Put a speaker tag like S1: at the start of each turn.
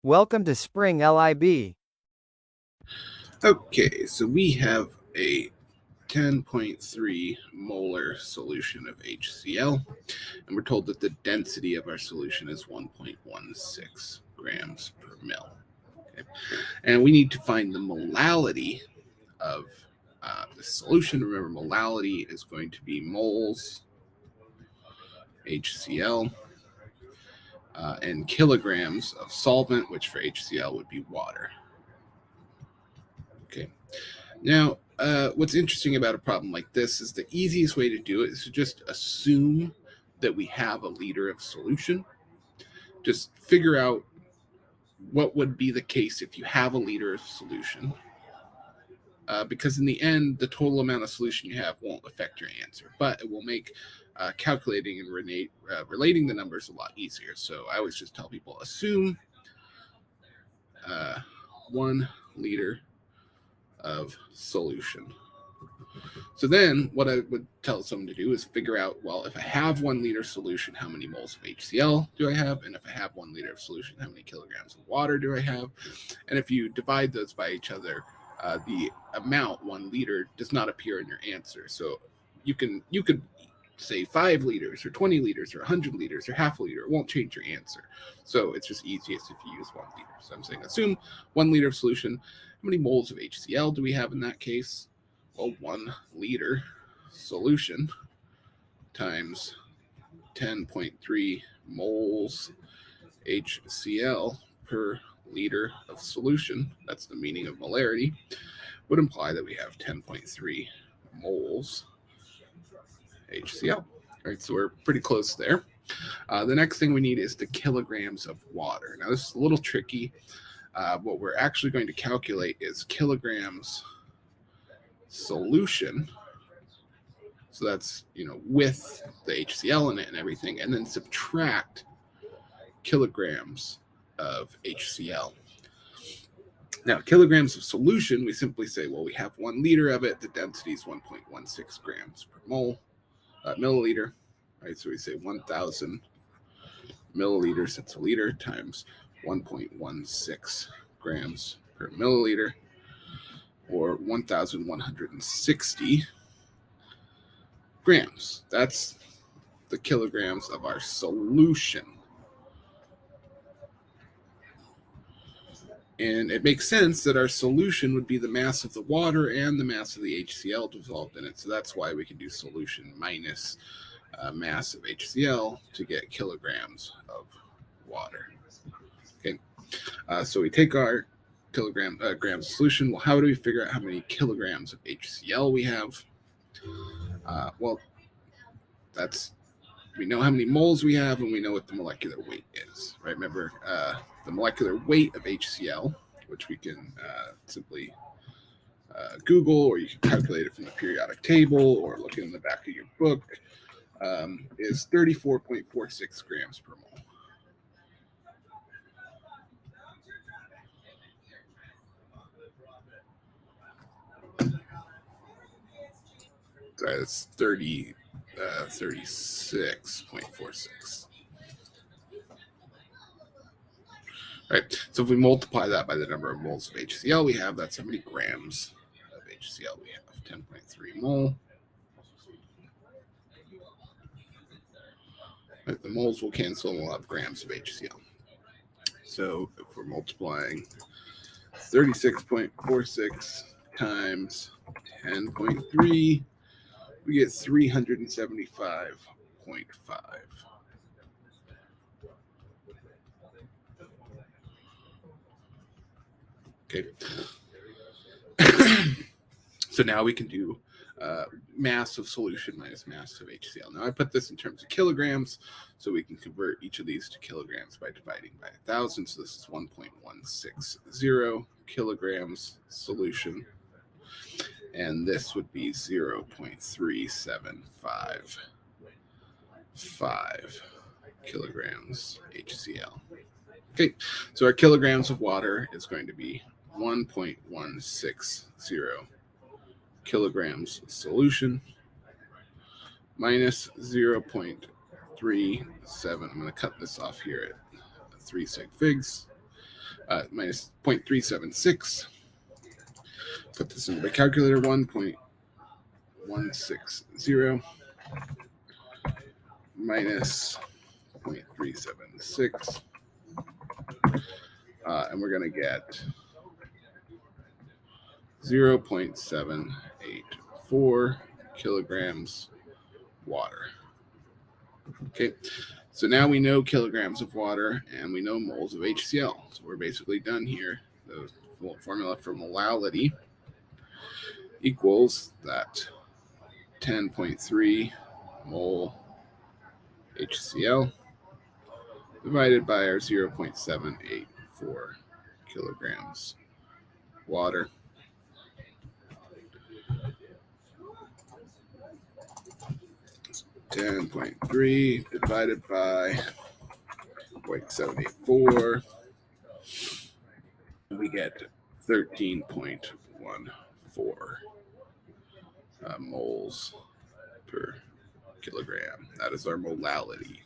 S1: Welcome to Spring LIB.
S2: Okay, so we have a 10.3 molar solution of HCl, and we're told that the density of our solution is 1.16 grams per mil. Okay. And we need to find the molality of the solution. Remember, molality is going to be moles HCl and kilograms of solvent, which for HCl would be water. Okay. Now, what's interesting about a problem like this is the easiest way to do it is to just assume that we have a liter of solution. Just figure out what would be the case if you have a liter of solution. Because in the end, the total amount of solution you have won't affect your answer, but it will make calculating and relating the numbers a lot easier. So I always just tell people assume 1 liter of solution. So then what I would tell someone to do is figure out, well, if I have 1 liter solution, how many moles of HCl do I have? And if I have 1 liter of solution, how many kilograms of water do I have? And if you divide those by each other, the amount 1 liter does not appear in your answer. So you could say 5 liters or 20 liters or 100 liters or half a liter. It won't change your answer. So it's just easiest if you use 1 liter. So I'm saying assume 1 liter of solution. How many moles of HCl do we have in that case? Well, 1 liter solution times 10.3 moles HCl per liter of solution, that's the meaning of molarity, would imply that we have 10.3 moles HCl. All right, so we're pretty close there. The next thing we need is the kilograms of water. Now, this is a little tricky. What we're actually going to calculate is kilograms solution, so that's with the HCl in it and everything, and then subtract kilograms of HCl. Now, kilograms of solution, we simply say, well, we have 1 liter of it, the density is 1.16 grams per milliliter, right? So we say 1,000 milliliters, that's a liter, times 1.16 grams per milliliter, or 1,160 grams. That's the kilograms of our solution. And it makes sense that our solution would be the mass of the water and the mass of the HCl dissolved in it. So that's why we can do solution minus mass of HCl to get kilograms of water. Okay, so we take our grams of solution. Well, how do we figure out how many kilograms of HCl we have? Well, we know how many moles we have, and we know what the molecular weight is, right? Remember, the molecular weight of HCl, which we can simply Google, or you can calculate it from the periodic table, or look in the back of your book, is 34.46 grams per mole. Sorry, that's 36.46. Right. So if we multiply that by the number of moles of HCl we have, that's how many grams of HCl we have. 10.3 mole. Right, the moles will cancel and we'll have grams of HCl. So if we're multiplying 36.46 times 10.3, we get 375.5. Okay. So now we can do mass of solution minus mass of HCl. Now I put this in terms of kilograms, so we can convert each of these to kilograms by dividing by 1,000. So this is 1.160 kilograms solution, and this would be 0.3755 kilograms HCl. Okay, so our kilograms of water is going to be 1.160 kilograms solution minus 0.37. I'm going to cut this off here at 3 sig figs. minus 0.376. Put this into my calculator, 1.160 minus 0.376. And we're going to get 0.784 kilograms water. Okay, so now we know kilograms of water and we know moles of HCl. So we're basically done here. The formula for molality equals that 10.3 mole HCl divided by our 0.784 kilograms water. It's 10.3 divided by 0.784. We get 13.14 moles per kilogram. That is our molality.